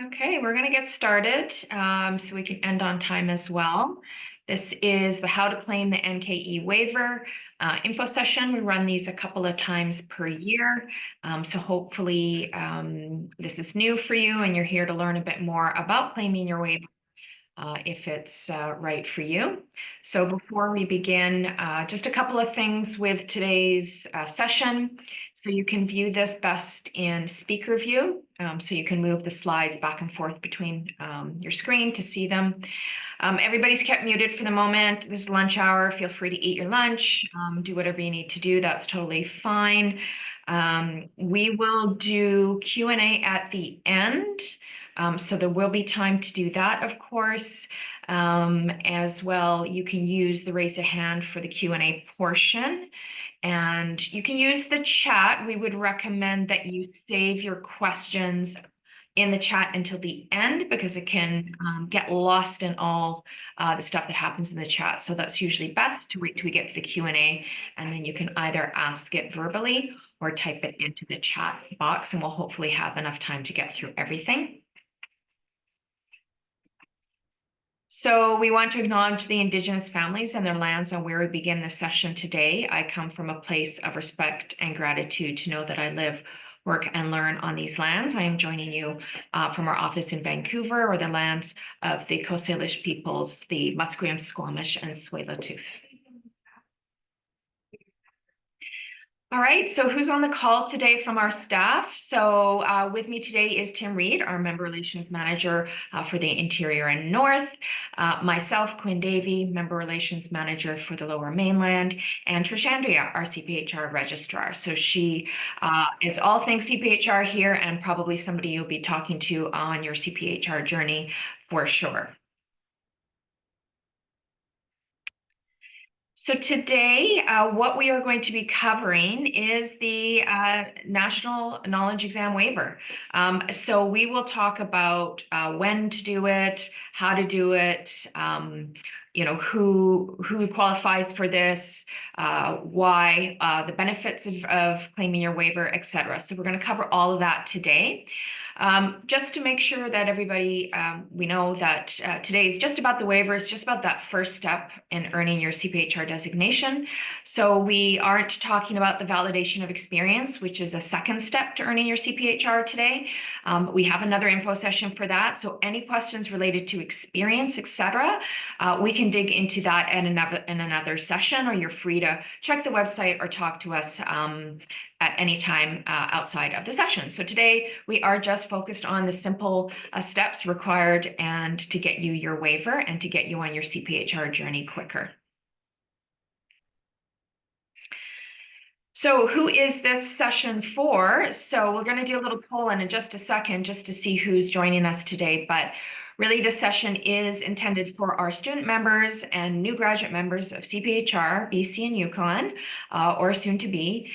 Okay, we're going to get started so we can end on time as well. This is the How to Claim the NKE Waiver info session. We run these a couple of times per year. So hopefully this is new for you and you're here to learn a bit more about claiming your waiver if it's right for you. So before we begin, just a couple of things with today's session. So you can view this best in speaker view. So you can move the slides back and forth between your screen to see them. Everybody's kept muted for the moment. This is lunch hour. Feel free to eat your lunch, do whatever you need to do. That's totally fine. We will do Q&A at the end. So there will be time to do that, of course. As well, you can use the raise a hand for the Q&A portion. And you can use the chat. We would recommend that you save your questions in the chat until the end because it can get lost in all the stuff that happens in the chat. So that's usually best to wait till we get to the Q&A, and then you can either ask it verbally or type it into the chat box, and we'll hopefully have enough time to get through everything. So we want to acknowledge the Indigenous families and their lands on where we begin this session today. I come from a place of respect and gratitude to know that I live, work, and learn on these lands. I am joining you from our office in Vancouver, or the lands of the Coast Salish peoples, the Musqueam, Squamish, and Tsleil-Waututh. All right, so who's on the call today from our staff? So with me today is Tim Reed, our Member Relations Manager for the Interior and North, myself, Quinn Davey, Member Relations Manager for the Lower Mainland, and Trish Andrea, our CPHR Registrar. So she is all things CPHR here and probably somebody you'll be talking to on your CPHR journey for sure. So today, what we are going to be covering is the National Knowledge Exam Waiver. So we will talk about when to do it, how to do it, who qualifies for this, why, the benefits of claiming your waiver, etc. So we're going to cover all of that today. Just to make sure that everybody, we know that today is just about the waiver. It's just about that first step in earning your CPHR designation. So we aren't talking about the validation of experience, which is a second step to earning your CPHR today. We have another info session for that. So any questions related to experience, etc., we can dig into that in another session, or you're free to check the website or talk to us at any time outside of the session. So today we are just focused on the simple steps required and to get you your waiver and to get you on your CPHR journey quicker. So who is this session for? So we're going to do a little poll in just a second just to see who's joining us today. But really, this session is intended for our student members and new graduate members of CPHR, BC and Yukon, or soon to be,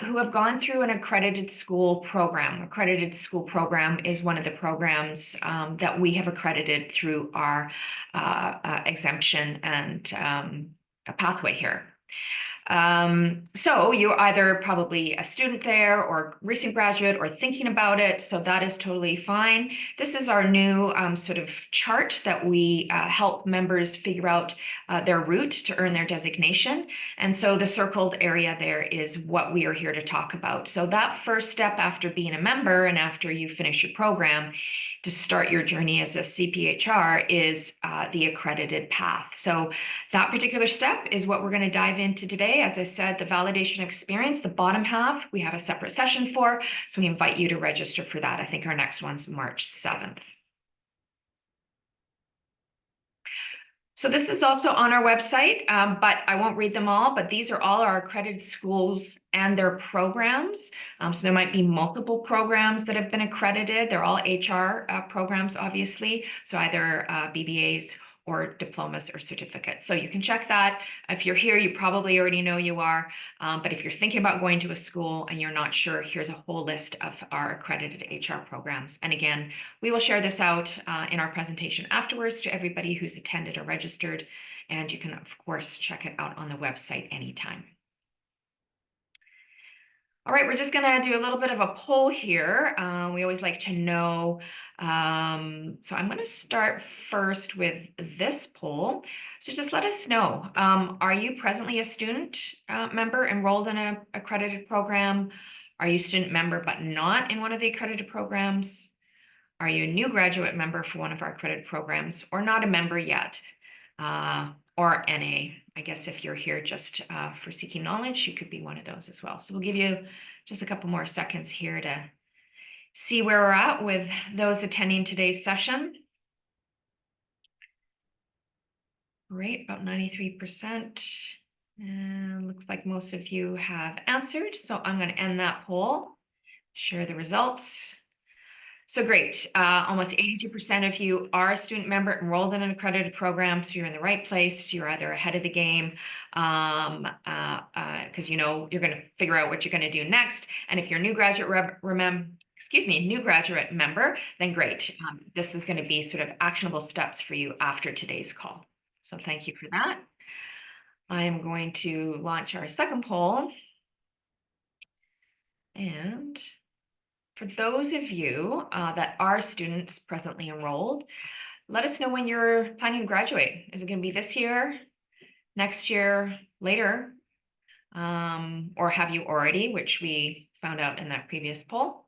who have gone through an accredited school program. Accredited school program is one of the programs that we have accredited through our exemption and a pathway here. So you're either probably a student there or recent graduate or thinking about it, so that is totally fine. This is our new sort of chart that we help members figure out their route to earn their designation. And so the circled area there is what we are here to talk about. So that first step after being a member and after you finish your program to start your journey as a CPHR is the accredited path. So that particular step is what we're going to dive into today. As I said, the validation experience, the bottom half, we have a separate session for, so we invite you to register for that. I think our next one's March 7th. So this is also on our website, but I won't read them all, but these are all our accredited schools and their programs. So there might be multiple programs that have been accredited. They're all HR programs, obviously. So either BBAs or diplomas or certificates. So you can check that. If you're here, you probably already know you are. But if you're thinking about going to a school and you're not sure, here's a whole list of our accredited HR programs. And again, we will share this out in our presentation afterwards to everybody who's attended or registered. And you can, of course, check it out on the website anytime. All right, we're just going to do a little bit of a poll here. We always like to know. So I'm going to start first with this poll. So just let us know. Are you presently a student member enrolled in an accredited program? Are you a student member but not in one of the accredited programs? Are you a new graduate member for one of our accredited programs or not a member yet? Or NA. I guess if you're here just for seeking knowledge, you could be one of those as well. So we'll give you just a couple more seconds here to see where we're at with those attending today's session. Great, about 93%. And looks like most of you have answered. So I'm going to end that poll, share the results. So great. Almost 82% of you are a student member enrolled in an accredited program. So you're in the right place. You're either ahead of the game because you know you're going to figure out what you're going to do next. And if you're a new graduate new graduate member, then great. This is going to be sort of actionable steps for you after today's call. So thank you for that. I am going to launch our second poll. And for those of you that are students presently enrolled, let us know when you're planning to graduate. Is it going to be this year, next year, later? Or have you already, which we found out in that previous poll?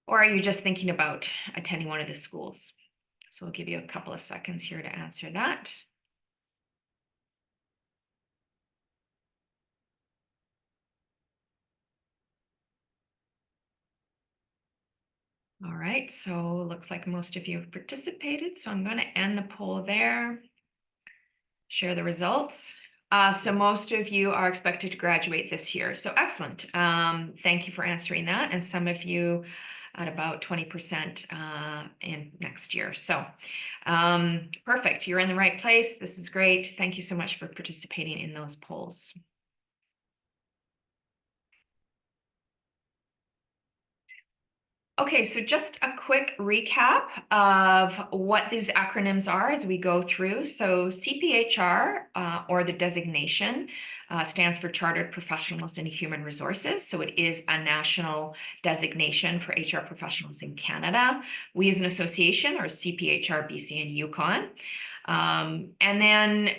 Or are you just thinking about attending one of the schools? So we'll give you a couple of seconds here to answer that. All right, so looks like most of you have participated. So I'm going to end the poll there, share the results. So most of you are expected to graduate this year. So excellent. Thank you for answering that. And some of you at about 20% in next year. So perfect. You're in the right place. This is great. Thank you so much for participating in those polls. Okay, so just a quick recap of what these acronyms are as we go through. So CPHR, or the designation, stands for Chartered Professionals in Human Resources. So it is a national designation for HR professionals in Canada. We as an association are CPHR, BC, and Yukon. And then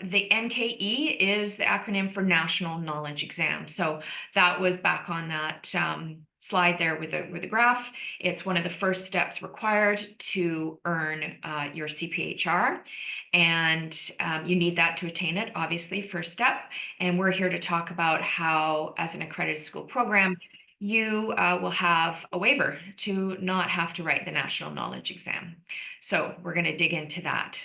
the NKE is the acronym for National Knowledge Exam. So that was back on that slide there with the graph. It's one of the first steps required to earn your CPHR. And you need that to attain it, obviously, first step. And we're here to talk about how, as an accredited school program, you will have a waiver to not have to write the national knowledge exam. So we're going to dig into that.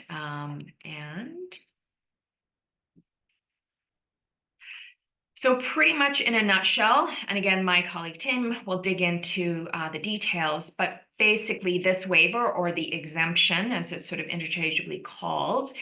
So pretty much in a nutshell, and again, my colleague Tim will dig into the details, but basically this waiver, or the exemption, as it's sort of interchangeably called,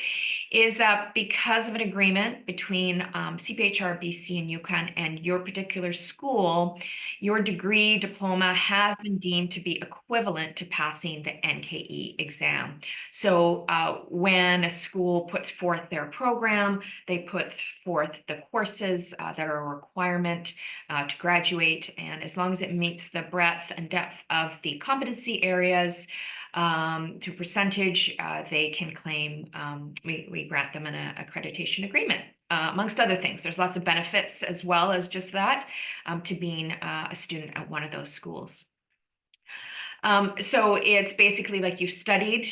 is that because of an agreement between CPHR, BC, and Yukon and your particular school, your degree diploma has been deemed to be equivalent to passing the NKE exam. So when a school puts forth their program, they put forth the courses that are a requirement to graduate, and as long as it meets the breadth and depth of the competency areas to percentage, they can claim, we grant them an accreditation agreement. Amongst other things, there's lots of benefits as well as just that to being a student at one of those schools. So it's basically like you've studied,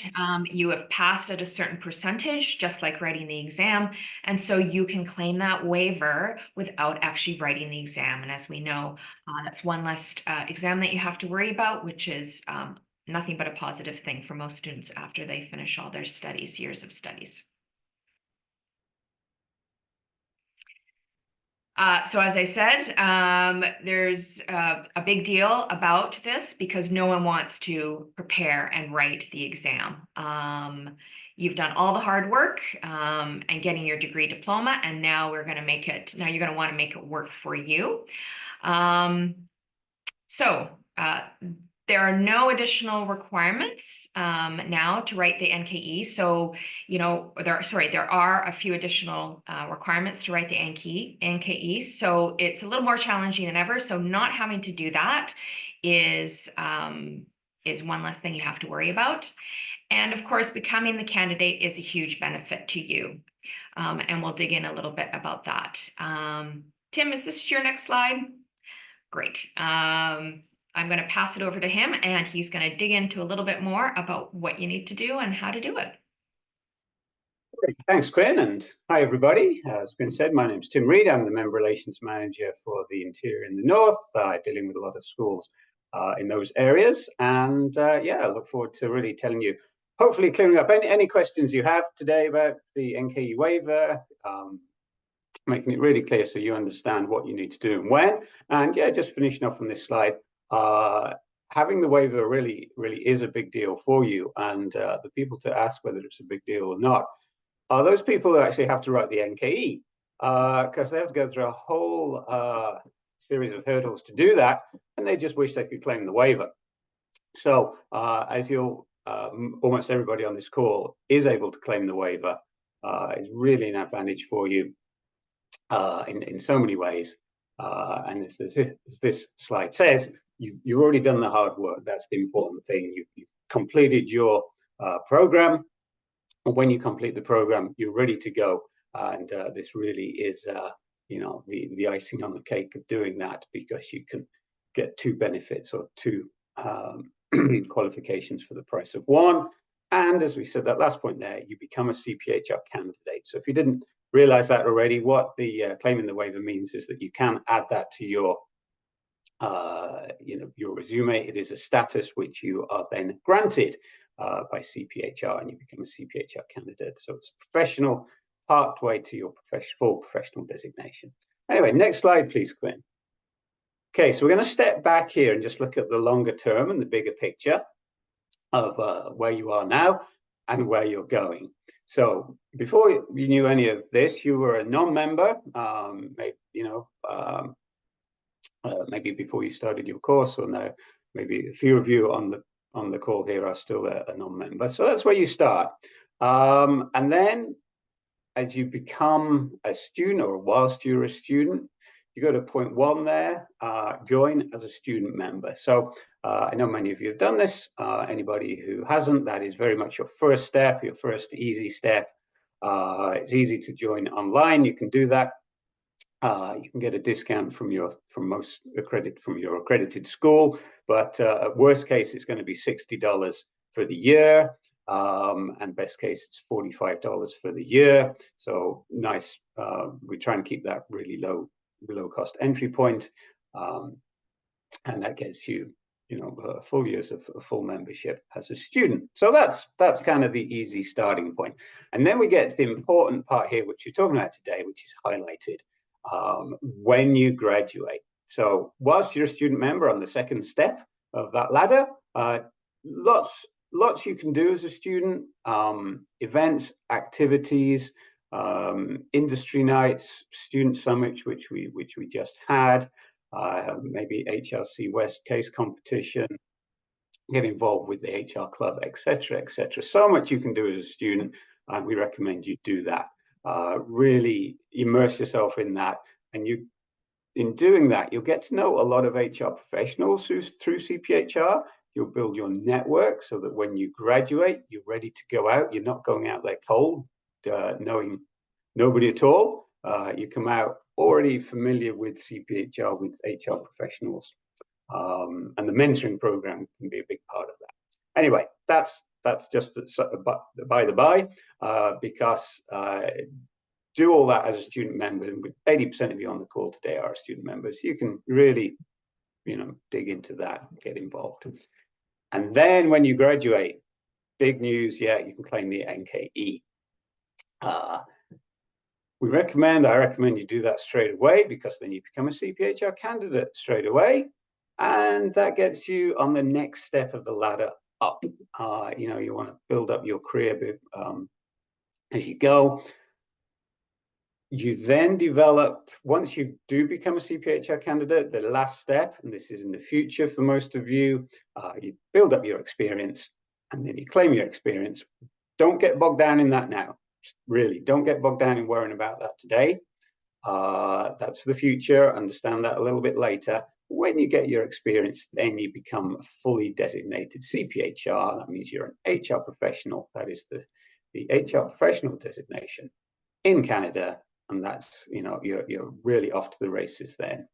you have passed at a certain percentage, just like writing the exam. And so you can claim that waiver without actually writing the exam. And as we know, that's one less exam that you have to worry about, which is nothing but a positive thing for most students after they finish all their studies, years of studies. So as I said, there's a big deal about this because no one wants to prepare and write the exam. You've done all the hard work and getting your degree diploma, and now you're going to want to make it work for you. So There are no additional requirements now to write the NKE. So, there are a few additional requirements to write the NKE. So it's a little more challenging than ever. So not having to do that is one less thing you have to worry about. And of course, becoming the candidate is a huge benefit to you. And we'll dig in a little bit about that. Tim, is this your next slide? Great. I'm going to pass it over to him, and he's going to dig into a little bit more about what you need to do and how to do it. Great. Thanks, Quinn, and hi, everybody. As Quinn said, my name's Tim Reid. I'm the Member Relations Manager for the Interior in the North, dealing with a lot of schools in those areas. And yeah, I look forward to really telling you, hopefully clearing up any questions you have today about the NKE waiver, making it really clear so you understand what you need to do and when. And yeah, just finishing off on this slide, having the waiver really is a big deal for you. And the people to ask whether it's a big deal or not are those people who actually have to write the NKE, because they have to go through a whole series of hurdles to do that, and they just wish they could claim the waiver. So as you'll, almost everybody on this call is able to claim the waiver, it's really an advantage for you in so many ways. And as this slide says, you've already done the hard work. That's the important thing. You've completed your program. And when you complete the program, you're ready to go. And this really is, the icing on the cake of doing that, because you can get two benefits or two qualifications for the price of one. And as we said, that last point there, you become a CPHR candidate. So if you didn't realize that already, what the claiming the waiver means is that you can add that to your your resume. It is a status which you are then granted by CPHR, and you become a CPHR candidate. So it's a professional pathway to your full professional designation. Anyway, next slide, please, Quinn. Okay, so we're going to step back here and just look at the longer term and the bigger picture of where you are now and where you're going. So before you knew any of this, you were a non-member, maybe before you started your course, or now maybe a few of you on the call here are still a non-member. So that's where you start. And then as you become a student, or whilst you're a student, you go to point 1 there, join as a student member. So I know many of you have done this. Anybody who hasn't, that is very much your first step, your first easy step. It's easy to join online. You can do that. You can get a discount from your accredited school, but at worst case, it's going to be $60 for the year, and best case, it's $45 for the year. So nice. We try and keep that really low cost entry point, and that gets you, full years of full membership as a student. So that's kind of the easy starting point. And then we get to the important part here, which we're talking about today, which is highlighted. When you graduate. So whilst you're a student member on the second step of that ladder, lots you can do as a student, events, activities, industry nights, student summits, which we just had, maybe HRC West case competition, get involved with the HR club, etc., etc. So much you can do as a student, and we recommend you do that. Really immerse yourself in that, and in doing that, you'll get to know a lot of HR professionals through CPHR. You'll build your network so that when you graduate, you're ready to go out. You're not going out there cold, knowing nobody at all. You come out already familiar with CPHR, with HR professionals, and the mentoring program can be a big part of that. Anyway, that's just by the by, because do all that as a student member, and with 80% of you on the call today are student members, you can really, dig into that, get involved. And then when you graduate, big news, yeah, you can claim the NKE. I recommend you do that straight away, because then you become a CPHR candidate straight away. And that gets you on the next step of the ladder up. You want to build up your career as you go. You then develop, once you do become a CPHR candidate, the last step, and this is in the future for most of you, you build up your experience and then you claim your experience. Don't get bogged down in that now. Really, don't get bogged down in worrying about that today. That's for the future. Understand that a little bit later. When you get your experience, then you become a fully designated CPHR. That means you're an HR professional. That is the HR professional designation in Canada, and that's, you know, you're really off to the races then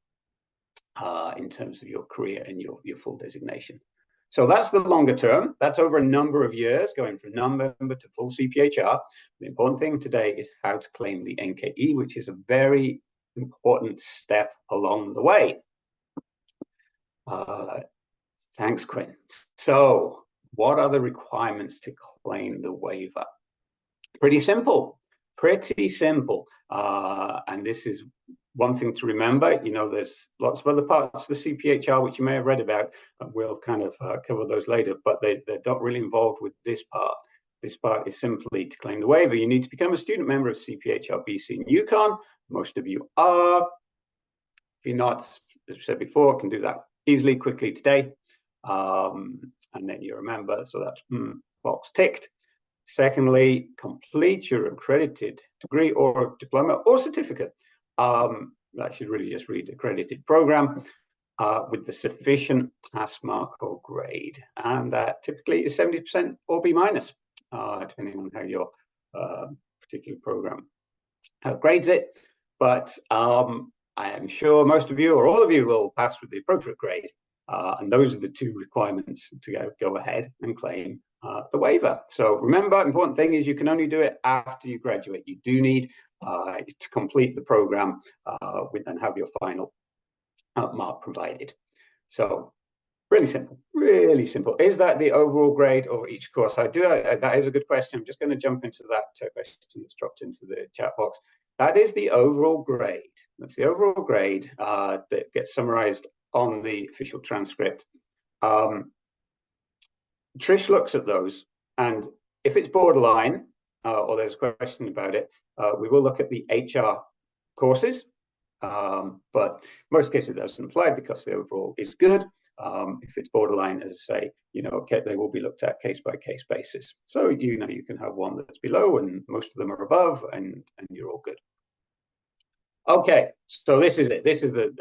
in terms of your career and your full designation. So that's the longer term. That's over a number of years, going from non-member to full CPHR. The important thing today is how to claim the NKE, which is a very important step along the way. Thanks, Quinn. So what are the requirements to claim the waiver? Pretty simple, pretty simple. And this is one thing to remember. You know, there's lots of other parts of the CPHR which you may have read about, and we'll kind of cover those later, but they're not really involved with this part. This part is simply to claim the waiver. You need to become a student member of CPHR BC and Yukon. Most of you are. If you're not, as I said before, can do that easily, quickly today. And then you're a member, so that's box ticked. Secondly, complete your accredited degree or diploma or certificate. I should really just read accredited program with the sufficient pass mark or grade. And that typically is 70% or B minus, depending on how your particular program grades it. But I am sure most of you or all of you will pass with the appropriate grade. And those are the two requirements to go ahead and claim the waiver. So remember, important thing is you can only do it after you graduate. You do need to complete the program and have your final mark provided. So really simple, really simple. Is that the overall grade or each course? That is a good question. I'm just going to jump into that question that's dropped into the chat box. That is the overall grade. That's the overall grade that gets summarized on the official transcript. Trish looks at those, and if it's borderline or there's a question about it, we will look at the HR courses, but most cases that doesn't apply because the overall is good. If it's borderline, as I say, you know, they will be looked at case by case basis. So you know, you can have one that's below and most of them are above, and you're all good. Okay, so this is it. This is the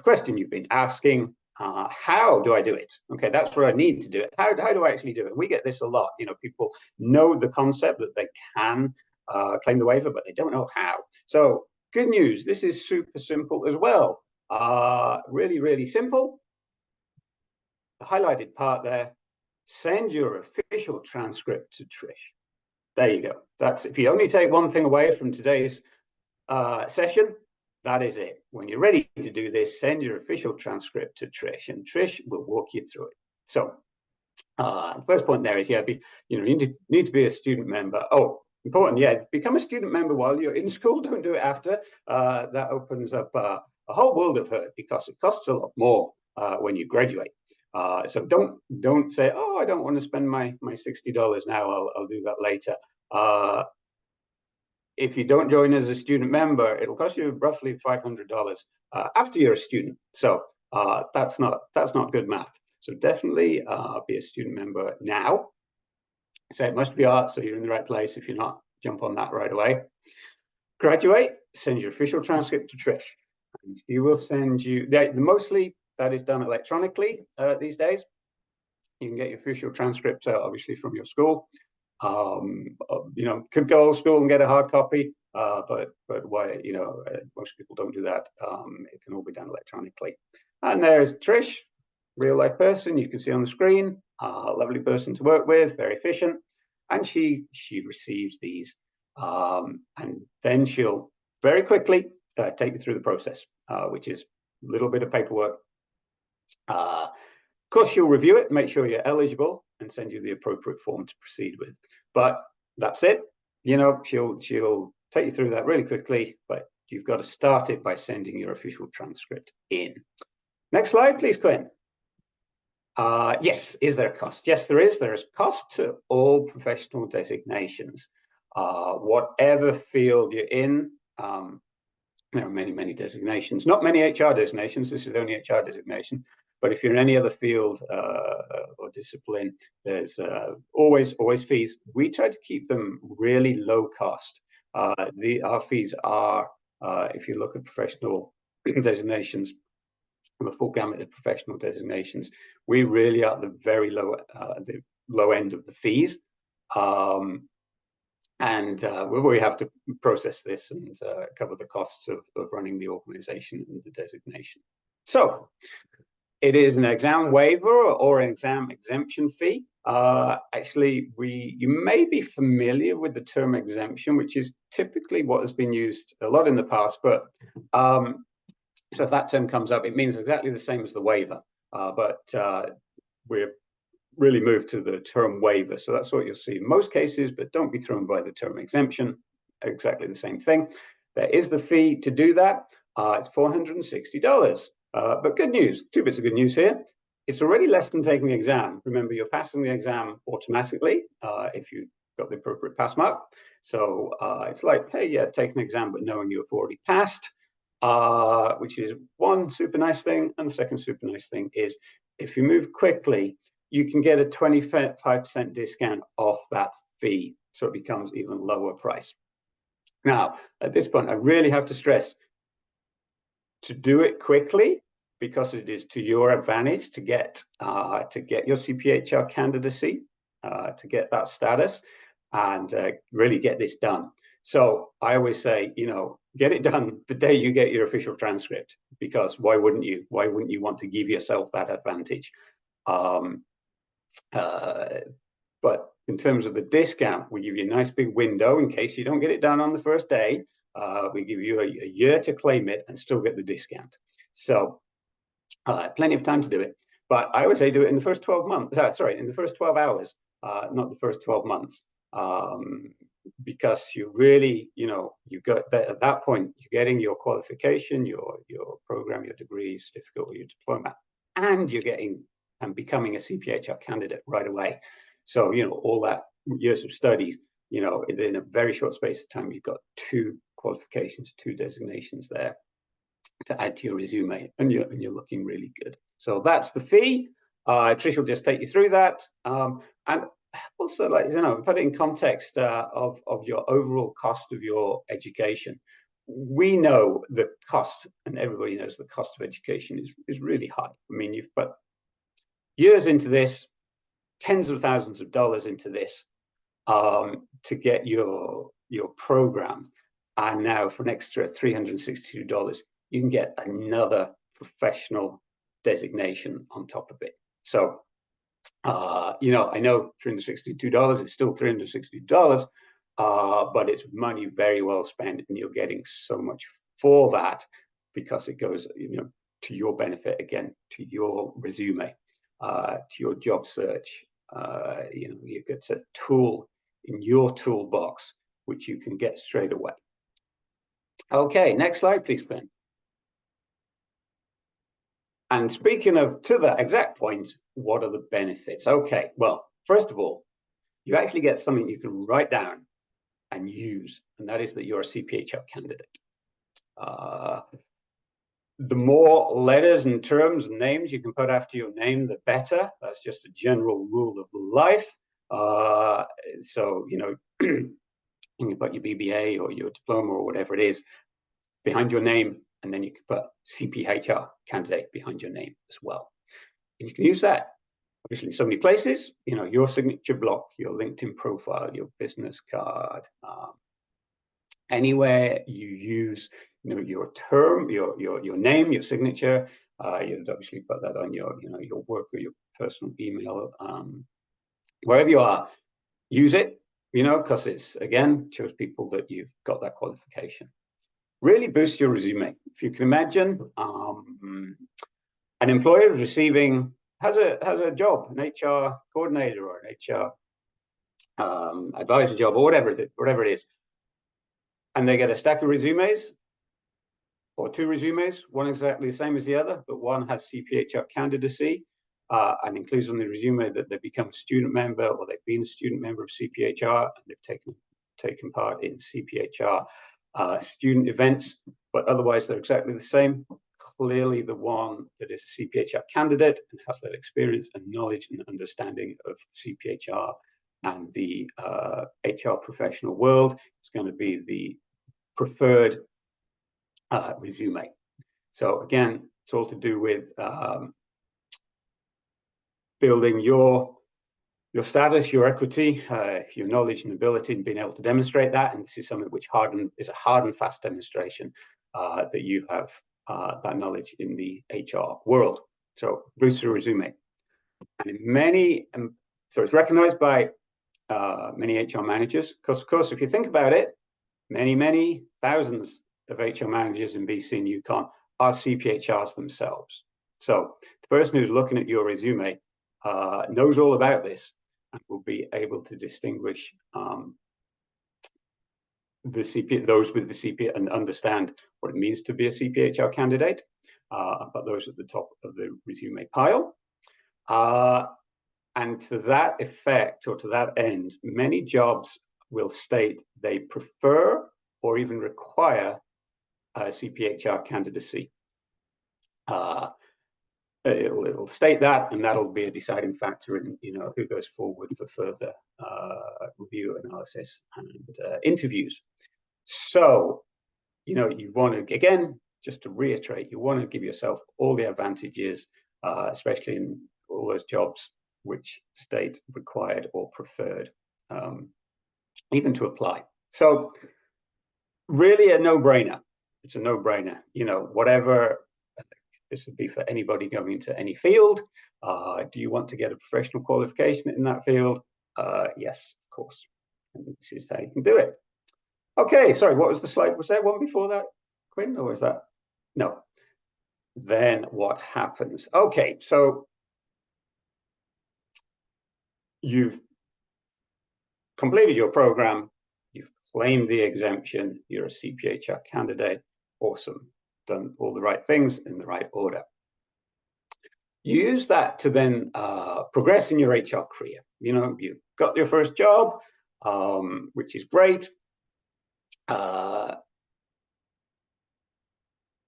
question you've been asking. How do I do it? Okay, that's where I need to do it. How do I actually do it? We get this a lot. You know, people know the concept that they can claim the waiver, but they don't know how. So good news, this is super simple as well. Really, really simple. The highlighted part there, send your official transcript to Trish. There you go. That's, if you only take one thing away from today's session, that is it. When you're ready to do this, send your official transcript to Trish, and Trish will walk you through it. So the first point there is, yeah, you need to be a student member. Oh, important, yeah, become a student member while you're in school. Don't do it after. That opens up a whole world of hurt because it costs a lot more when you graduate. So don't say, oh, I don't want to spend my $60 now. I'll do that later. If you don't join as a student member, it'll cost you roughly $500 after you're a student. So that's not good math. So definitely be a student member now. So it must be art, so you're in the right place. If you're not, jump on that right away. Graduate, send your official transcript to Trish. And she will send you, mostly that is done electronically these days. You can get your official transcript obviously from your school. You know, could go old school and get a hard copy, but why, you know, most people don't do that. It can all be done electronically. And there's Trish, real life person you can see on the screen, lovely person to work with, very efficient, and she receives these, and then she'll very quickly take you through the process, which is a little bit of paperwork. Of course, she'll review it, make sure you're eligible, and send you the appropriate form to proceed with. But that's it. You know, she'll take you through that really quickly, but you've got to start it by sending your official transcript in. Next slide, please, Quinn. Yes, is there a cost? Yes, there is. There is cost to all professional designations. Whatever field you're in, there are many, many designations. Not many HR designations. This is the only HR designation. But if you're in any other field or discipline, there's always fees. We try to keep them really low cost. Our fees are, if you look at professional designations, the full gamut of professional designations, we really are at the very low end of the fees. We have to process this and cover the costs of running the organization and the designation. So it is an exam waiver or an exam exemption fee. Actually, you may be familiar with the term exemption, which is typically what has been used a lot in the past. But so if that term comes up, it means exactly the same as the waiver. But we're really moved to the term waiver. So that's what you'll see in most cases, but don't be thrown by the term exemption. Exactly the same thing. There is the fee to do that. It's $460. But good news, two bits of good news here. It's already less than taking the exam. Remember, you're passing the exam automatically if you got the appropriate pass mark. So it's like, hey, yeah, take an exam, but knowing you've already passed, which is one super nice thing. And the second super nice thing is if you move quickly, you can get a 25% discount off that fee. So it becomes even lower price. Now, at this point, I really have to stress to do it quickly because it is to your advantage to get your CPHR candidacy, to get that status and really get this done. So I always say, get it done the day you get your official transcript, because why wouldn't you? Why wouldn't you want to give yourself that advantage? But in terms of the discount, we give you a nice big window in case you don't get it done on the first day. We give you a year to claim it and still get the discount. So plenty of time to do it. But I always say do it in the first 12 months. In the first 12 hours, not the first 12 months. Because you really, you got that at that point, you're getting your qualification, your program, your degree, certificate, or your diploma, and you're getting and becoming a CPHR candidate right away. So, all that years of studies, in a very short space of time, you've got 2 qualifications, 2 designations there to add to your resume, and you're looking really good. So that's the fee. Trish will just take you through that. And also, put it in context of your overall cost of your education. We know the cost, and everybody knows the cost of education is really high. I mean, you've put years into this, tens of thousands of dollars into this to get your program, and now for an extra $362, you can get another professional designation on top of it. So, I know $362, it's still $360, but it's money very well spent, and you're getting so much for that because it goes, to your benefit, again, to your resume, to your job search. You get a tool in your toolbox, which you can get straight away. Okay, next slide, please, Ben. And speaking of, to that exact point, what are the benefits? Okay, well, first of all, you actually get something you can write down and use, and that is that you're a CPHR candidate. The more letters and terms and names you can put after your name, the better. That's just a general rule of life. So, you can put your BBA or your diploma or whatever it is behind your name, and then you can put CPHR candidate behind your name as well. And you can use that obviously in so many places, your signature block, your LinkedIn profile, your business card, anywhere you use, your term, your name, your signature, you'd obviously put that on your work or your personal email, wherever you are, use it, because it's, again, shows people that you've got that qualification. Really boost your resume. If you can imagine, an employer is has a job, an HR coordinator or an HR advisor job, or whatever it is, and they get a stack of resumes or 2 resumes, one exactly the same as the other, but one has CPHR candidacy and includes on the resume that they become a student member or they've been a student member of CPHR and they've taken part in CPHR student events, but otherwise they're exactly the same. Clearly the one that is a CPHR candidate and has that experience and knowledge and understanding of CPHR and the HR professional world is going to be the preferred resume. So again, it's all to do with building your status, your equity, your knowledge and ability, and being able to demonstrate that. And this is something which is a hard and fast demonstration that you have that knowledge in the HR world. So boost your resume. And in many, so it's recognized by many HR managers, because of course, if you think about it, many thousands of HR managers in BC and Yukon are CPHRs themselves. So the person who's looking at your resume knows all about this and will be able to distinguish those with the CP and understand what it means to be a CPHR candidate, but those at the top of the resume pile. And to that effect, or to that end, many jobs will state they prefer or even require a CPHR candidacy. It'll state that, and that'll be a deciding factor in who goes forward for further review, analysis, and interviews. So, you want to, again, just to reiterate, you want to give yourself all the advantages, especially in all those jobs which state required or preferred, even to apply. So really a no-brainer. It's a no-brainer. Whatever, this would be for anybody going into any field. Do you want to get a professional qualification in that field? Yes, of course. And this is how you can do it. Okay, sorry, what was the slide? Was there one before that, Quinn, or was that? No. Then what happens? Okay, so you've completed your program, you've claimed the exemption, you're a CPHR candidate, awesome, done all the right things in the right order. Use that to then progress in your HR career. You've got your first job, which is great.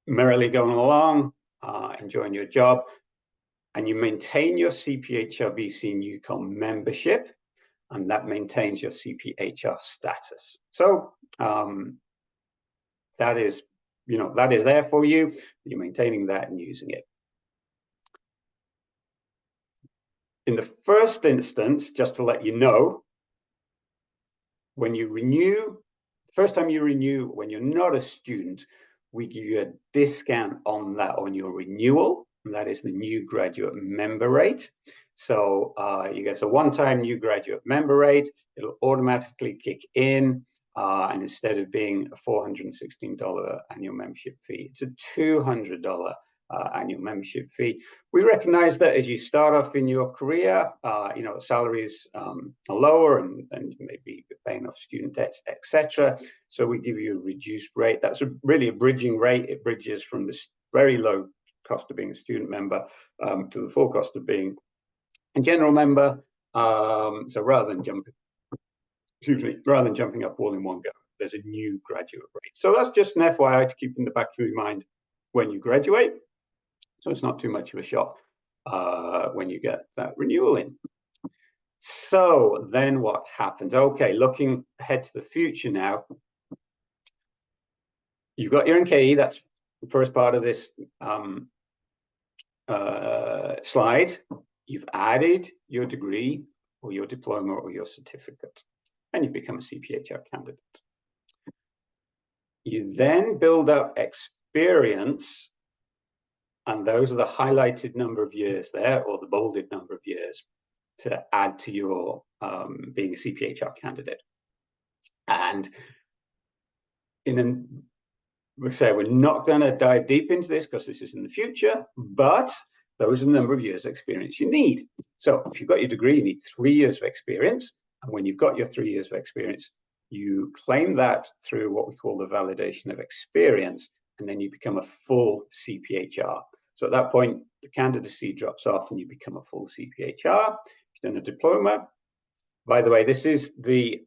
Merrily going along, enjoying your job, and you maintain your CPHR BC and Yukon membership, and that maintains your CPHR status. So that is there for you. You're maintaining that and using it. In the first instance, just to let you know, when you renew, the first time you renew, when you're not a student, we give you a discount on that on your renewal, and that is the new graduate member rate. So you get a one-time new graduate member rate. It'll automatically kick in, and instead of being a $416 annual membership fee, it's a $200 annual membership fee. We recognize that as you start off in your career, salaries are lower and you may be paying off student debts, etc. So we give you a reduced rate. That's really a bridging rate. It bridges from the very low cost of being a student member to the full cost of being a general member. So rather than jumping up all in one go, there's a new graduate rate. So that's just an FYI to keep in the back of your mind when you graduate. So it's not too much of a shock when you get that renewal in. So then what happens? Okay, looking ahead to the future now. You've got your NKE, that's the first part of this slide. You've added your degree or your diploma or your certificate, and you become a CPHR candidate. You then build up experience, and those are the highlighted number of years there, or the bolded number of years, to add to your being a CPHR candidate. And we're not going to dive deep into this because this is in the future, but those are the number of years of experience you need. So if you've got your degree, you need 3 years of experience. And when you've got your 3 years of experience, you claim that through what we call the validation of experience, and then you become a full CPHR. So at that point, the candidacy drops off and you become a full CPHR. You've done a diploma. By the way, this is the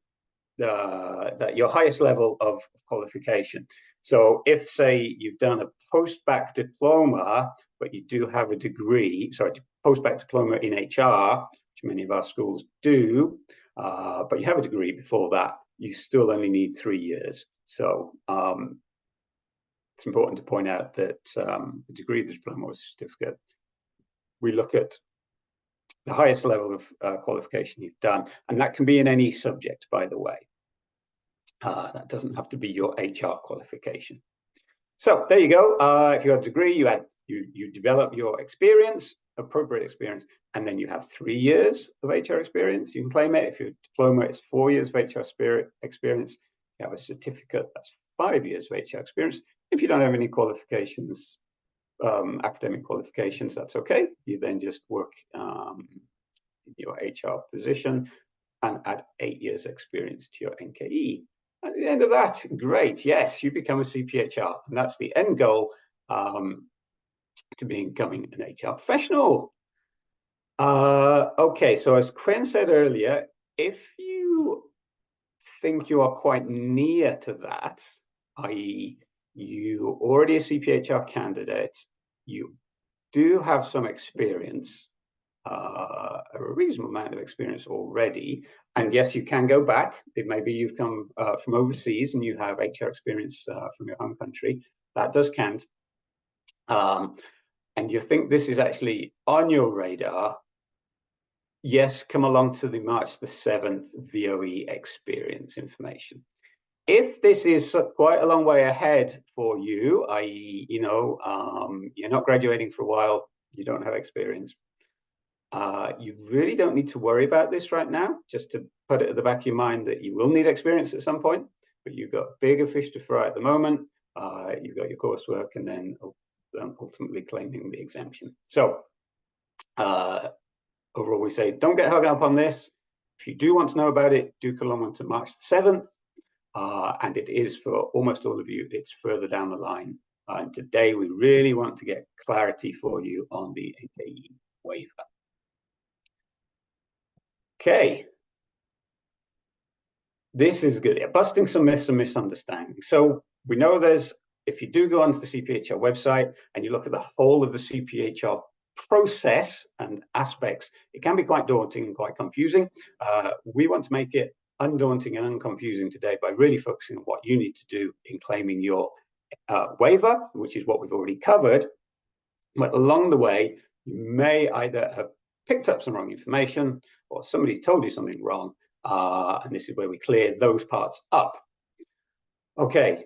your highest level of qualification. So if, say, you've done a post-bac diploma, but you do have a degree, sorry, post-bac diploma in HR, which many of our schools do, but you have a degree before that, you still only need 3 years. So it's important to point out that the degree, the diploma, or certificate, we look at the highest level of qualification you've done, and that can be in any subject, by the way. That doesn't have to be your HR qualification. So there you go. If you have a degree, you develop your experience, appropriate experience, and then you have 3 years of HR experience. You can claim it. If your diploma, it's 4 years of HR experience. You have a certificate, that's 5 years of HR experience. If you don't have any qualifications, academic qualifications, that's okay. You then just work in your HR position and add 8 years experience to your NKE. At the end of that, great, yes, you become a CPHR, and that's the end goal to becoming an HR professional. Okay, so as Quinn said earlier, if you think you are quite near to that, i.e. you're already a CPHR candidate, you do have some experience, a reasonable amount of experience already, and yes, you can go back. It may be you've come from overseas and you have HR experience from your home country. That does count. And you think this is actually on your radar, yes, come along to the March the 7th VOE experience information. If this is quite a long way ahead for you, i.e., you're not graduating for a while, you don't have experience, you really don't need to worry about this right now, just to put it at the back of your mind that you will need experience at some point, but you've got bigger fish to fry at the moment. You've got your coursework and then ultimately claiming the exemption. So overall, we say, don't get hung up on this. If you do want to know about it, do come along to March the 7th. And it is for almost all of you, it's further down the line. And today we really want to get clarity for you on the NKE waiver. Okay. This is good. Busting some myths and misunderstandings. So we know if you do go onto the CPHR website and you look at the whole of the CPHR process and aspects, it can be quite daunting and quite confusing. We want to make it undaunting and unconfusing today by really focusing on what you need to do in claiming your waiver, which is what we've already covered. But along the way, you may either have picked up some wrong information or somebody's told you something wrong. And this is where we clear those parts up. Okay,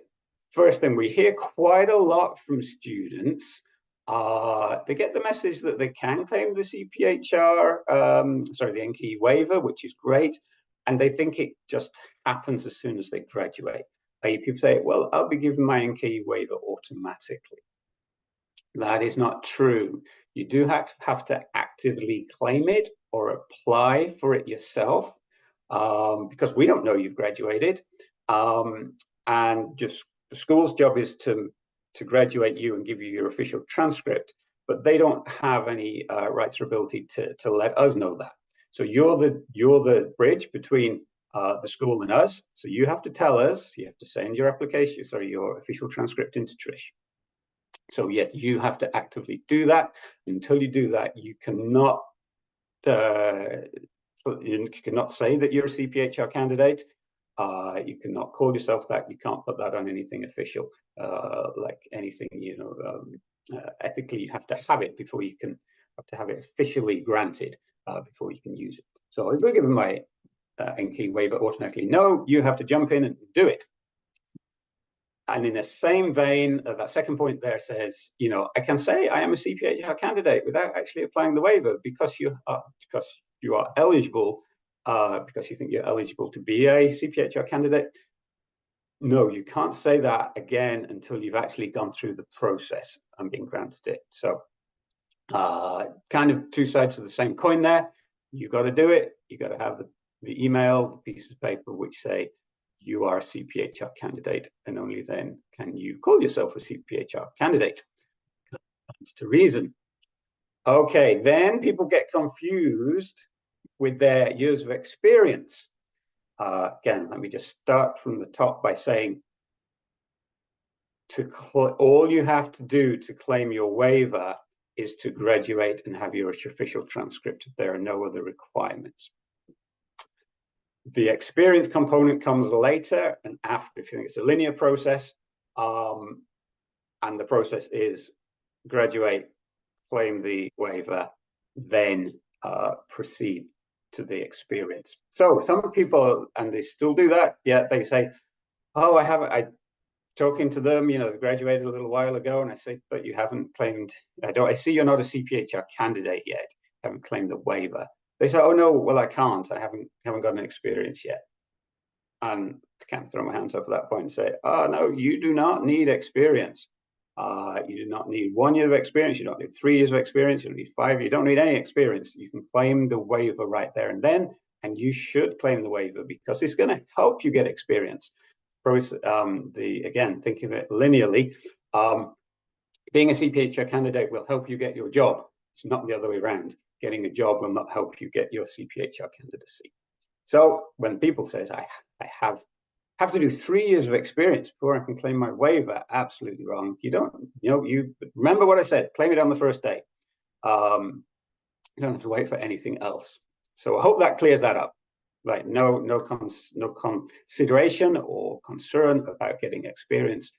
first thing, we hear quite a lot from students. They get the message that they can claim the CPHR, the NKE waiver, which is great. And they think it just happens as soon as they graduate. People say, well, I'll be given my NKE waiver automatically. That is not true. You do have to actively claim it or apply for it yourself because we don't know you've graduated. And just the school's job is to graduate you and give you your official transcript, but they don't have any rights or ability to let us know that. So you're the bridge between the school and us. So you have to tell us, you have to send your application, your official transcript into Trish. So yes, you have to actively do that. Until you do that, you cannot say that you're a CPHR candidate. You cannot call yourself that. You can't put that on anything official, like anything, ethically, you have to have it before you can have it officially granted before you can use it. So if we're given my NKE waiver automatically, no, you have to jump in and do it. And in the same vein, that second point there says, I can say I am a CPHR candidate without actually applying the waiver because you are eligible, because you think you're eligible to be a CPHR candidate. No, you can't say that again until you've actually gone through the process and been granted it. So kind of two sides of the same coin there. You got to do it. You got to have the email, the pieces of paper which say you are a CPHR candidate, and only then can you call yourself a CPHR candidate. That's to reason. Okay, then people get confused with their years of experience. Again, let me just start from the top by saying all you have to do to claim your waiver is to graduate and have your official transcript. There are no other requirements. The experience component comes later and after, if you think it's a linear process, and the process is graduate, claim the waiver, then proceed to the experience. So some people, and they still do that, yeah, they say, oh, I talking to them, you know, they graduated a little while ago, and I say, but you haven't claimed, I see you're not a CPHR candidate yet, haven't claimed the waiver. They say, oh no, well I can't, I haven't got an experience yet. And I can't throw my hands up at that point and say, oh no, you do not need experience. You do not need 1 year of experience, you don't need 3 years of experience, you don't need 5, you don't need any experience. You can claim the waiver right there and then, and you should claim the waiver because it's going to help you get experience. Again, thinking of it linearly, being a CPHR candidate will help you get your job. It's not the other way around. Getting a job will not help you get your CPHR candidacy. So when people say, I have to do 3 years of experience before I can claim my waiver, absolutely wrong. You don't, you remember what I said, claim it on the first day. You don't have to wait for anything else. So I hope that clears that up. Right, no consideration or concern about getting experience.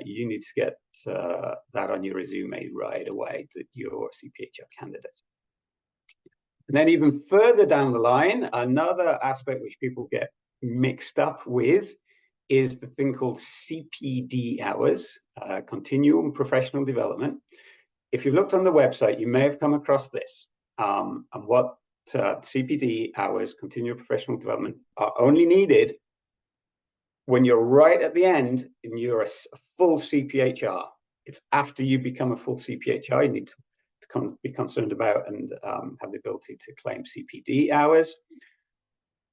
You need to get that on your resume right away that you're a CPHR candidate. And then even further down the line, another aspect which people get mixed up with is the thing called CPD hours, Continuum Professional Development. If you've looked on the website, you may have come across this. And what CPD hours, Continuum Professional Development, are only needed when you're right at the end and you're a full CPHR. It's after you become a full CPHR, you need to be concerned about and have the ability to claim CPD hours.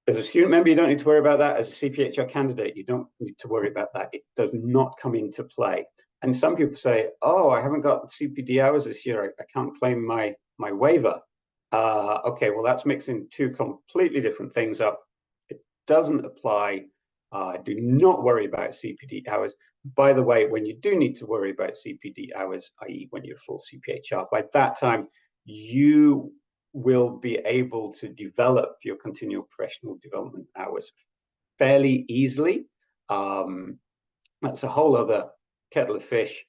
As a student member, you don't need to worry about that. As a CPHR candidate, you don't need to worry about that. It does not come into play. And some people say, oh, I haven't got CPD hours this year. I can't claim my waiver. Okay, well, that's mixing two completely different things up. It doesn't apply. Do not worry about CPD hours. By the way, when you do need to worry about CPD hours, i.e. when you're full CPHR, by that time, you will be able to develop your continual professional development hours fairly easily. That's a whole other kettle of fish.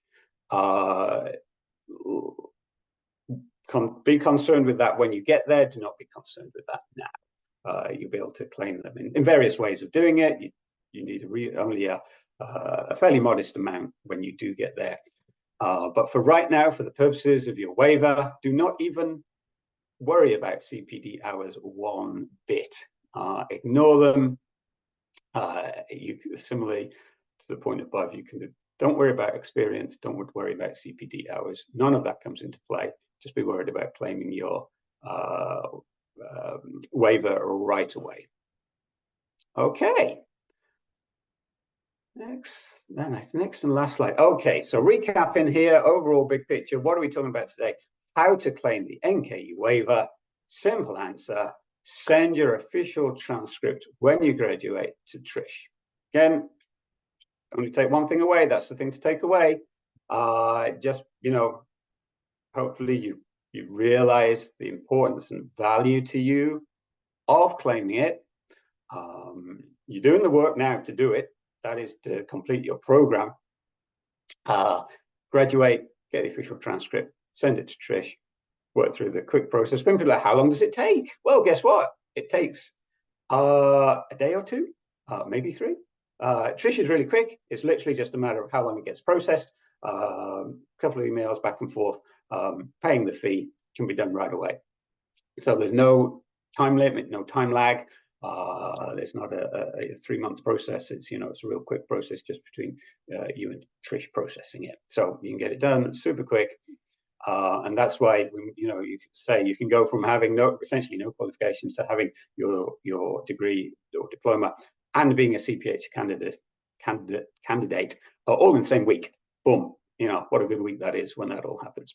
Be concerned with that when you get there. Do not be concerned with that now. You'll be able to claim them in various ways of doing it. You need only a fairly modest amount when you do get there. But for right now, for the purposes of your waiver, do not even worry about CPD hours one bit. Ignore them. Similarly to the point above, don't worry about experience. Don't worry about CPD hours. None of that comes into play. Just be worried about claiming your waiver right away. Okay. Next and last slide. Okay, so recapping here, overall big picture, what are we talking about today? How to claim the NKE waiver. Simple answer, send your official transcript when you graduate to Trish. Again, only take one thing away, that's the thing to take away. Just, hopefully you realize the importance and value to you of claiming it. You're doing the work now to do it. That is to complete your program. Graduate, get the official transcript, send it to Trish, work through the quick process. When people are like, how long does it take? Well, guess what? It takes a day or two, maybe 3. Trish is really quick. It's literally just a matter of how long it gets processed. A couple of emails back and forth, paying the fee can be done right away. So there's no time limit, no time lag. There's not a 3-month process. It's it's a real quick process just between you and Trish processing it. So you can get it done super quick, and that's why you can say you can go from having essentially no qualifications to having your degree or diploma and being a CPH candidate all in the same week. Boom! What a good week that is when that all happens.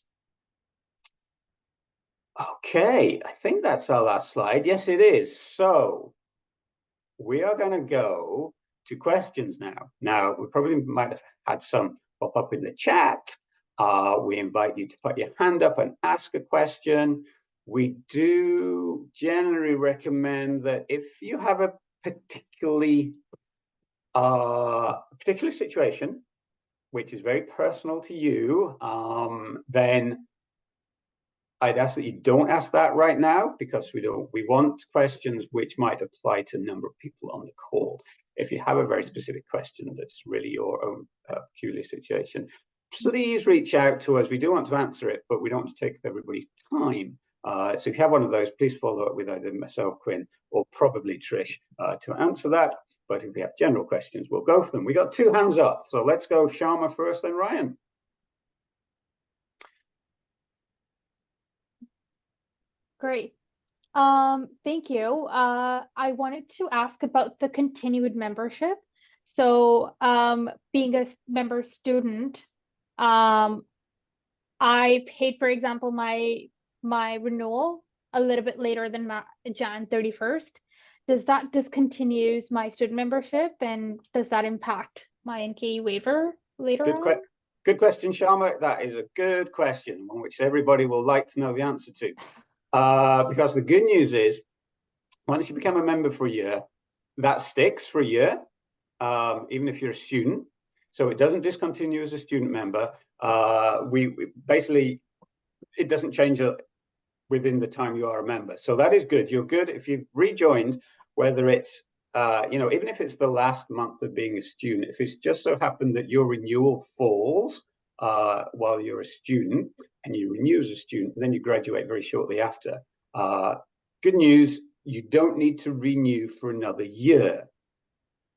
Okay, I think that's our last slide. Yes, it is. So we are going to go to questions now. Now, we probably might have had some pop up in the chat. We invite you to put your hand up and ask a question. We do generally recommend that if you have a particular situation, which is very personal to you, then I'd ask that you don't ask that right now, because we want questions which might apply to a number of people on the call. If you have a very specific question that's really your own peculiar situation, please reach out to us. We do want to answer it, but we don't want to take up everybody's time. So if you have one of those, please follow up with either myself, Quinn, or probably Trish to answer that. But if we have general questions, we'll go for them. We got 2 hands up, so let's go Sharma first, then Ryan. Great. Thank you. I wanted to ask about the continued membership. So being a member student, I paid, for example, my renewal a little bit later than Jan 31st. Does that discontinues my student membership, and does that impact my NKE waiver later on? Good question, Sharma. That is a good question, one which everybody will like to know the answer to. Because the good news is, once you become a member for a year, that sticks for a year, even if you're a student. So it doesn't discontinue as a student member. We basically, it doesn't change within the time you are a member. So that is good. You're good if you've rejoined, whether it's, even if it's the last month of being a student. If it's just so happened that your renewal falls while you're a student, and you renew as a student, and then you graduate very shortly after. Good news, you don't need to renew for another year.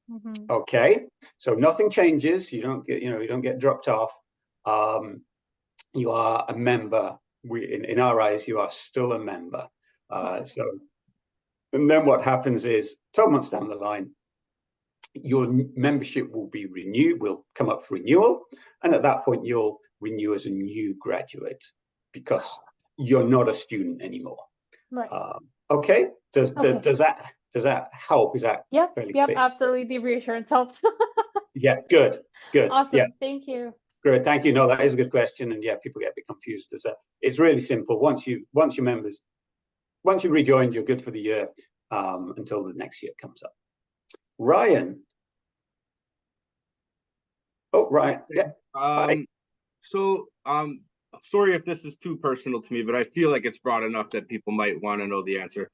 Mm-hmm. Okay, so nothing changes. You don't get dropped off. You are a member. In our eyes, you are still a member. And then what happens is 12 months down the line, your membership will be renewed, will come up for renewal. And at that point, you'll renew as a new graduate, because you're not a student anymore. Right. Okay. Does that help? Is that fairly clear? Absolutely. The reassurance helps. Yeah, good. Awesome. Yeah. Thank you. Great, thank you. No, that is a good question, and yeah, people get a bit confused. It's really simple. Once you've rejoined, you're good for the year until the next year comes up. Ryan. Oh, Ryan. Yeah. Sorry if this is too personal to me, but I feel like it's broad enough that people might want to know the answer.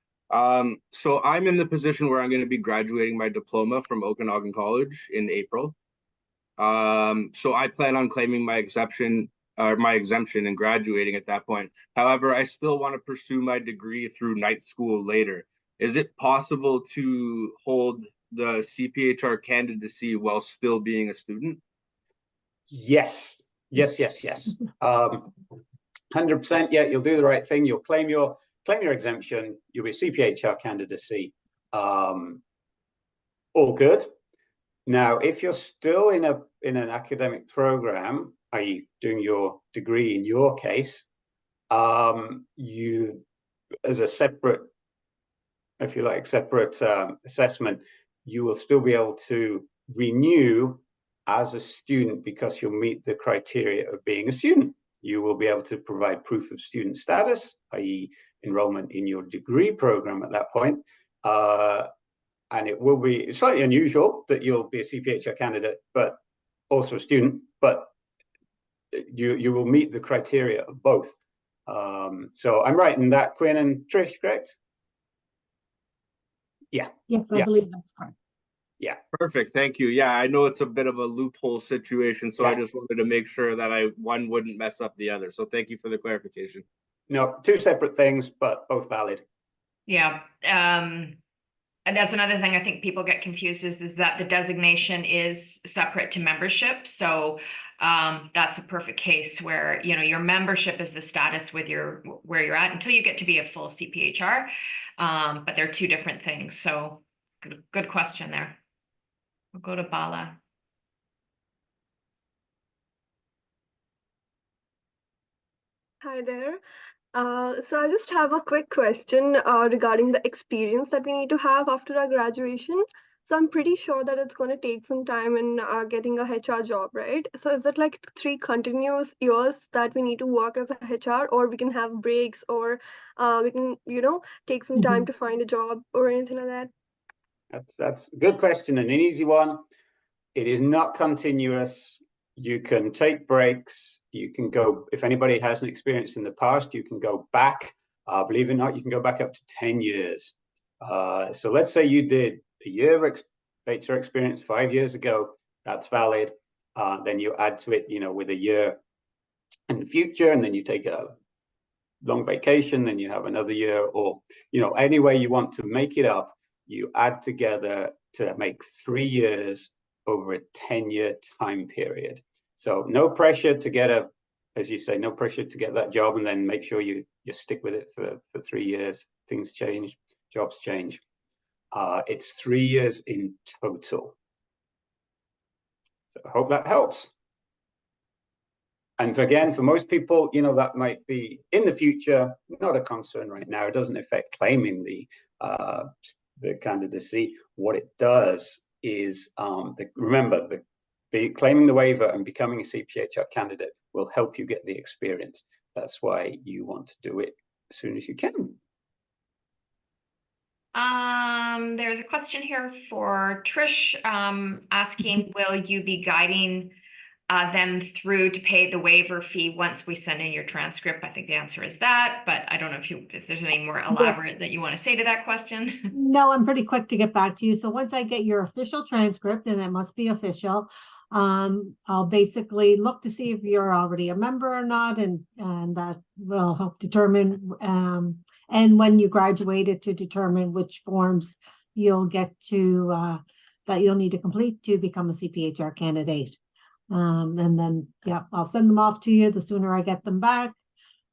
So I'm in the position where I'm going to be graduating my diploma from Okanagan College in April. So I plan on claiming my exemption and graduating at that point. However, I still want to pursue my degree through night school later. Is it possible to hold the CPHR candidacy while still being a student? Yes. 100%. Yeah, you'll do the right thing. You'll claim your exemption. You'll be a CPHR candidacy. All good. Now, if you're still in an academic program, i.e., doing your degree in your case, you, as a separate, if you like, assessment, you will still be able to renew as a student, because you'll meet the criteria of being a student. You will be able to provide proof of student status, i.e., enrollment in your degree program at that point. And it will be slightly unusual that you'll be a CPHR candidate, but also a student, but you will meet the criteria of both. So I'm right in that, Quinn and Trish, correct? Yeah. Yes, I believe that's correct. Yeah. Perfect. Thank you. Yeah, I know it's a bit of a loophole situation, so I just wanted to make sure that one wouldn't mess up the other. So thank you for the clarification. No, 2 separate things, but both valid. Yeah. And that's another thing I think people get confused is that the designation is separate to membership. So that's a perfect case where, your membership is the status with where you're at until you get to be a full CPHR. But they're 2 different things. So good question there. We'll go to Bala. Hi there. So I just have a quick question regarding the experience that we need to have after our graduation. So I'm pretty sure that it's going to take some time in getting a HR job, right? So is it like 3 continuous years that we need to work as a HR, or we can have breaks, or we can, take some time to find a job or anything like that? That's a good question and an easy one. It is not continuous. You can take breaks. You can go, if anybody has an experience in the past, you can go back. Believe it or not, you can go back up to 10 years. So let's say you did a year of HR experience 5 years ago. That's valid. Then you add to it, with a year in the future, and then you take a long vacation, then you have another year, or, any way you want to make it up, you add together to make 3 years over a 10-year time period. So no pressure to get as you say, no pressure to get that job and then make sure you stick with it for 3 years. Things change, jobs change. It's 3 years in total. So I hope that helps. And again, for most people, that might be in the future, not a concern right now. It doesn't affect claiming the candidacy. What it does is, remember, claiming the waiver and becoming a CPHR candidate will help you get the experience. That's why you want to do it as soon as you can. There's a question here for Trish, asking, will you be guiding them through to pay the waiver fee once we send in your transcript? I think the answer is that, but I don't know if there's any more elaborate that you want to say to that question. No, I'm pretty quick to get back to you. So once I get your official transcript, and it must be official, I'll basically look to see if you're already a member or not, and that will help determine, and when you graduated, to determine which forms you'll get to, that you'll need to complete to become a CPHR candidate. And then, yeah, I'll send them off to you. The sooner I get them back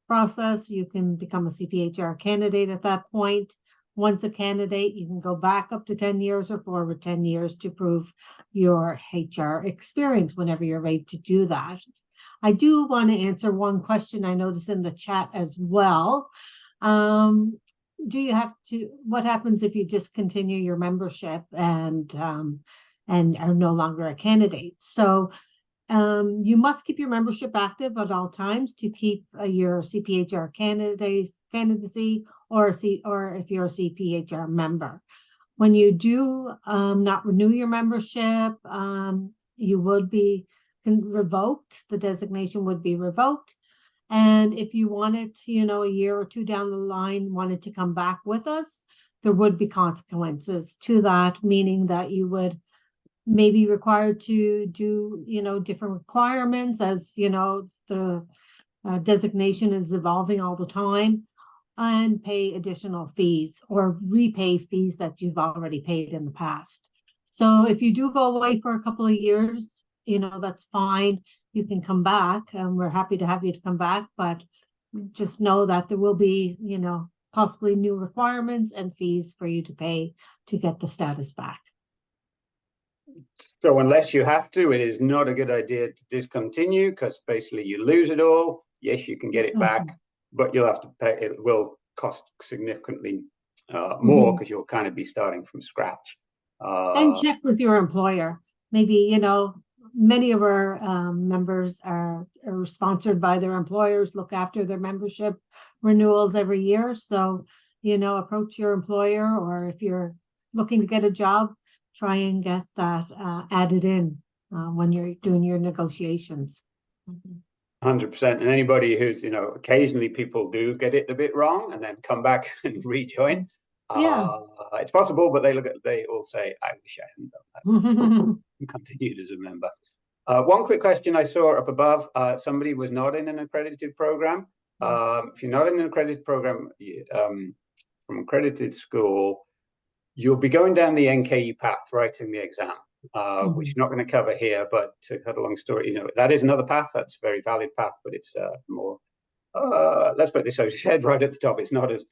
process, you can become a CPHR candidate at that point. Once a candidate, you can go back up to 10 years or forward 10 years to prove your HR experience whenever you're ready to do that. I do want to answer one question I noticed in the chat as well. Do you have to, what happens if you discontinue your membership and are no longer a candidate? So you must keep your membership active at all times to keep your CPHR candidacy, or if you're a CPHR member. When you do not renew your membership, you would be revoked. The designation would be revoked. And if you wanted to, a year or two down the line, wanted to come back with us, there would be consequences to that, meaning that you would may be required to do, different requirements, as, the designation is evolving all the time, and pay additional fees or repay fees that you've already paid in the past. So if you do go away for a couple of years, that's fine. You can come back, and we're happy to have you to come back, but just know that there will be, possibly new requirements and fees for you to pay to get the status back. So unless you have to, it is not a good idea to discontinue, because basically you lose it all. Yes, you can get it back, but you'll have to pay. It will cost significantly more, because you'll kind of be starting from scratch. And check with your employer. Maybe, many of our members are sponsored by their employers, look after their membership renewals every year. So, approach your employer, or if you're looking to get a job, try and get that added in when you're doing your negotiations. 100%. And anybody who's, occasionally people do get it a bit wrong and then come back and rejoin. Yeah. It's possible, but they all say, I wish I hadn't done that. Continued as a member. One quick question I saw up above, somebody was not in an accredited program. If you're not in an accredited program from accredited school, you'll be going down the NKE path, writing the exam, which I'm not going to cover here, but to cut a long story, that is another path. That's a very valid path, but it's more, let's put it this way, as you said right at the top, it's not as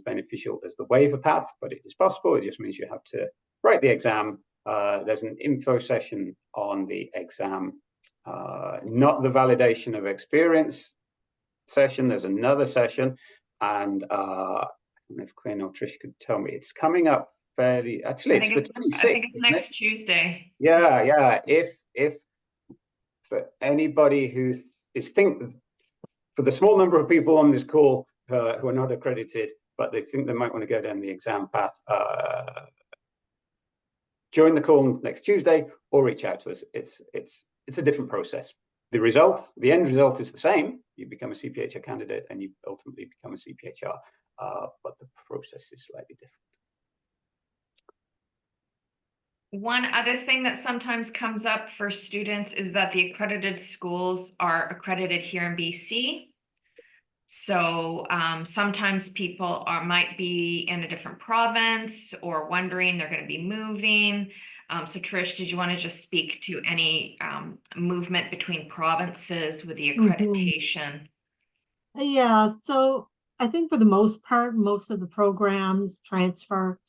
beneficial as the waiver path, but it is possible. It just means you have to write the exam. There's an info session on the exam, not the validation of experience. session. There's another session, and I don't know if Quinn or Trish could tell me. It's coming up fairly. Actually, it's the 26th. I think it's isn't next it? Tuesday. Yeah. If for anybody who for the small number of people on this call who are not accredited, but they think they might want to go down the exam path, join the call next Tuesday or reach out to us. It's a different process. The end result is the same. You become a CPHR candidate and you ultimately become a CPHR, but the process is slightly different. One other thing that sometimes comes up for students is that the accredited schools are accredited here in BC. So sometimes people might be in a different province or wondering they're going to be moving. So Trish, did you want to just speak to any movement between provinces with the accreditation? Yeah, so I think for the most part, most of the programs transfer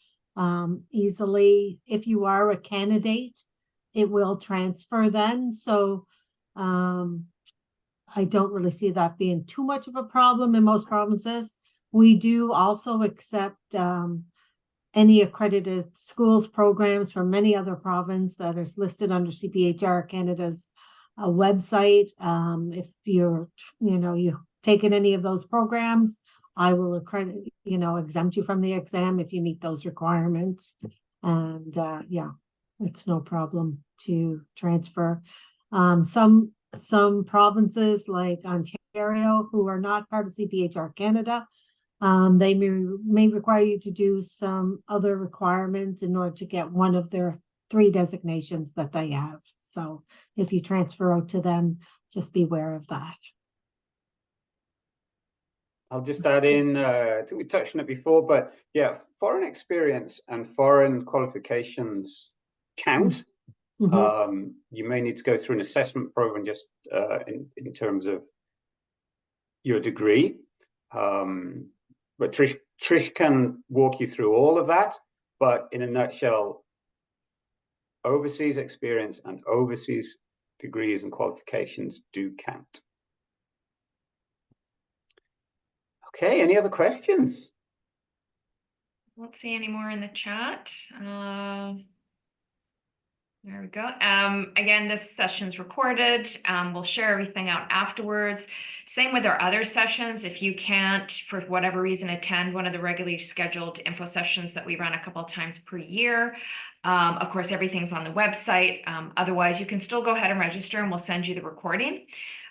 easily. If you are a candidate, it will transfer then. So I don't really see that being too much of a problem in most provinces. We do also accept any accredited schools programs from any other province that is listed under CPHR Canada's website. If you're, you've taken any of those programs, I will exempt you from the exam if you meet those requirements. And yeah, it's no problem to transfer. Some provinces like Ontario, who are not part of CPHR Canada, they may require you to do some other requirements in order to get one of their 3 designations that they have. So if you transfer out to them, just be aware of that. I'll just add in, I think we touched on it before, but yeah, foreign experience and foreign qualifications count. You may need to go through an assessment program just in terms of your degree. But Trish can walk you through all of that. But in a nutshell, overseas experience and overseas degrees and qualifications do count. Okay, any other questions? I won't see any more in the chat. There we go. Again, this session's recorded. We'll share everything out afterwards. Same with our other sessions. If you can't, for whatever reason, attend one of the regularly scheduled info sessions that we run a couple of times per year, of course, everything's on the website. Otherwise, you can still go ahead and register and we'll send you the recording.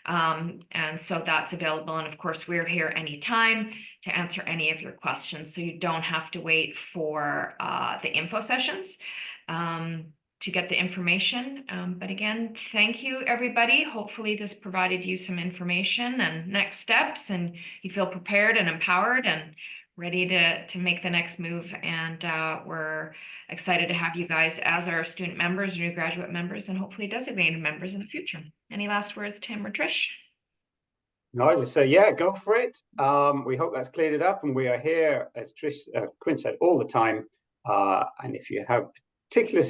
And so that's available. And of course, we're here anytime to answer any of your questions. So you don't have to wait for the info sessions to get the information. But again, thank you, everybody. Hopefully this provided you some information and next steps, and you feel prepared and empowered and ready to make the next move. And we're excited to have you guys as our student members, new graduate members, and hopefully designated members in the future. Any last words, Tim or Trish? No, I just say, yeah, go for it. We hope that's cleared it up, and we are here, as Quinn said, all the time. And if you have particular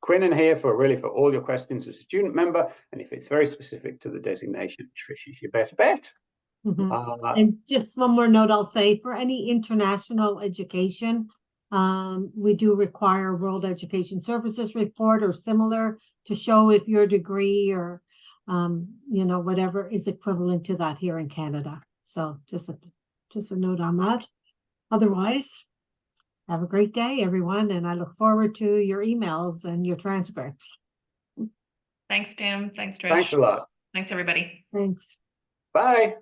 Quinn in here for all your questions as a student member, and if it's very specific to the designation, Trish is your best bet. And just one more note I'll say, for any international education, we do require a World Education Services report or similar to show if your degree or whatever is equivalent to that here in Canada. So just a note on that. Otherwise, have a great day, everyone, and I look forward to your emails and your transcripts. Thanks, Tim. Thanks, Trish. Thanks a lot. Thanks, everybody. Thanks. Bye.